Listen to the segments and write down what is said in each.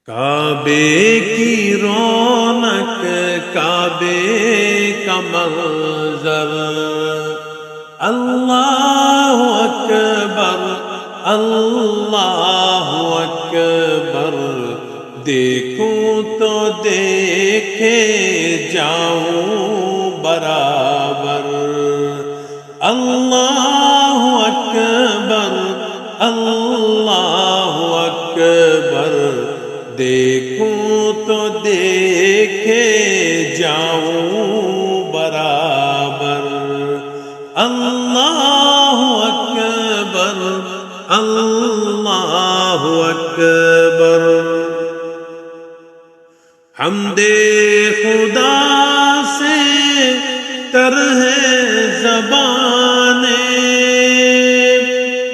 کعبے کی رونق، کعبے کا منظر، اللہ اکبر اللہ اکبر، دیکھوں تو دیکھے جاؤں برابر، اللہ اکبر اللہ اکبر، دیکھوں تو دیکھے جاؤں برابر، اللہ اکبر اللہ اکبر۔ حمد خدا سے تر ہے زبانیں،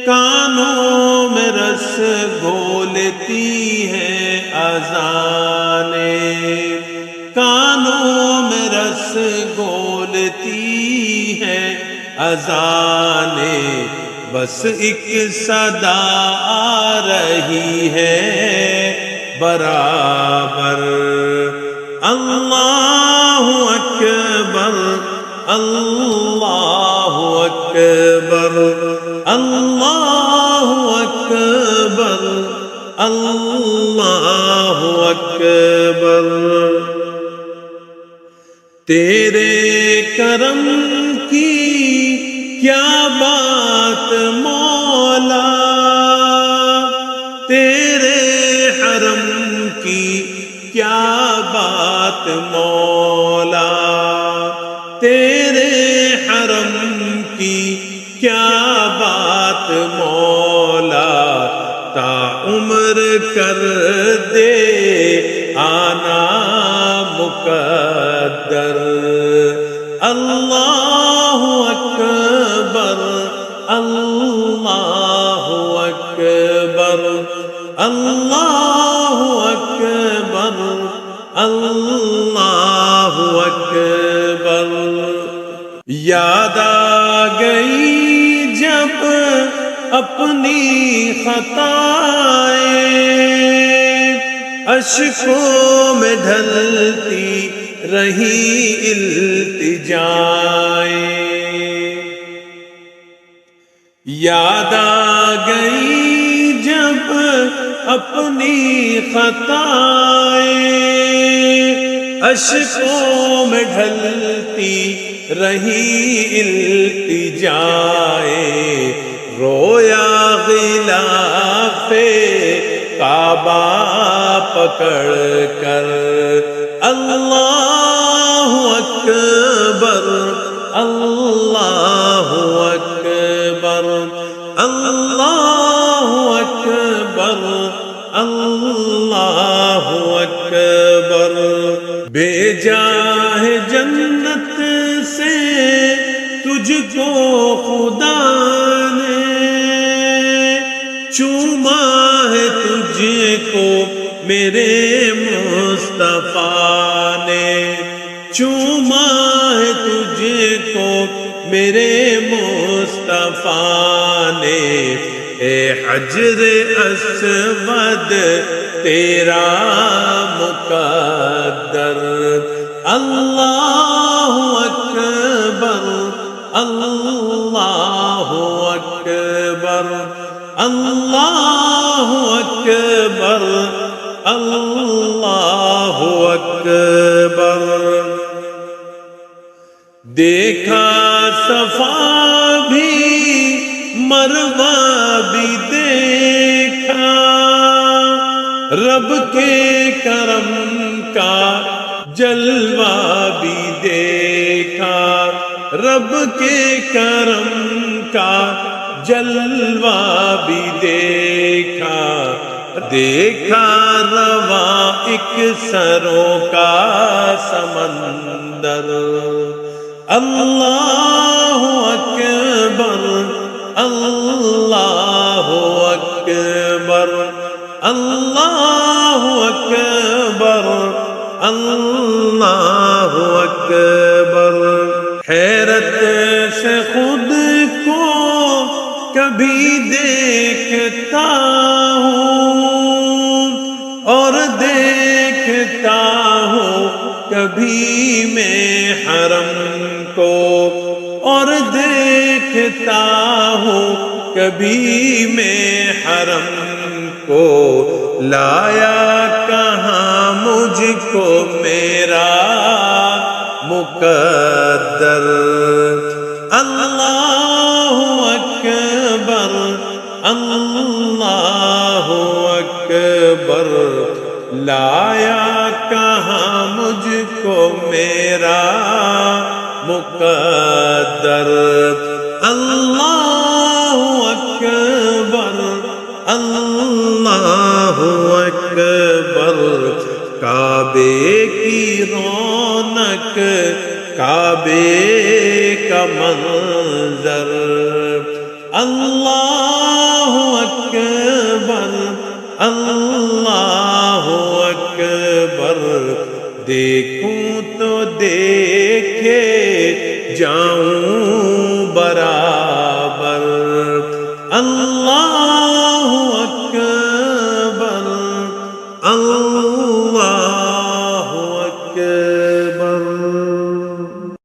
کانوں میں رس گھولتی ہے اذانیں، کانوں میں رس گھولتی ہے اذانیں، بس ایک صدا آ رہی ہے برابر، اللہ اکبر اللہ اکبر اللہ اکبر اللہ اکبر۔ تیرے کرم کی کیا بات مولا، تیرے حرم کی کیا بات مولا، تیرے حرم کی کیا بات مولا، تا عمر کر دے آنا مقدر، اللہ اکبر اللہ اکبر اللہ اکبر اللہ اکبر۔ یاد آ گئی جب اپنی خطائیں، اشکوں میں ڈھلتی رہی التجائیں، یاد آ گئی جب اپنی خطائیں، اشکوں میں ڈھلتی رہی التجائیں، رویا غلاف کعبہ پکڑ کر، اللہ اکبر اللہ اکبر اللہ اکبر اللہ اکبر۔ بے جاہ جنت سے تجھ کو خدا نے چوما ہے، تجھ کو میرے مصطفیٰ نے چوما ہے، تجھ کو میرے مصطفیٰ نے، اے حجر اسود تیرا مقدر، اللہ اکبر اللہ اکبر اللہ اکبر اللہ اکبر۔ دیکھا صفا بھی مروہ بھی دیکھا، رب کے کرم کا جلوہ بھی دیکھا، رب کے کرم کا جلوہ بھی دیکھا، دیکھا رواں ایک سروں کا سمندر، اللہ اکبر اللہ اکبر اللہ اکبر اللہ اکبر۔ حیرت سے خود کو کبھی دیکھتا ہوں اور دیکھتا ہوں کبھی میں حرم کو، اور دیکھتا ہوں کبھی میں حرم کو، لایا کہاں مجھ کو میرا مقدر۔ اللہ اکبر اللہ اکبر، لایا کہاں مجھ کو میرا مقدر۔ اللہ اکبر اللہ اکبر، کعبے کی رونق کعبے کا منظر۔ اللہ اکبر اللہ اکبر، دیکھوں تو دیکھے جاؤں برابر۔ اللہ اکبر اللہ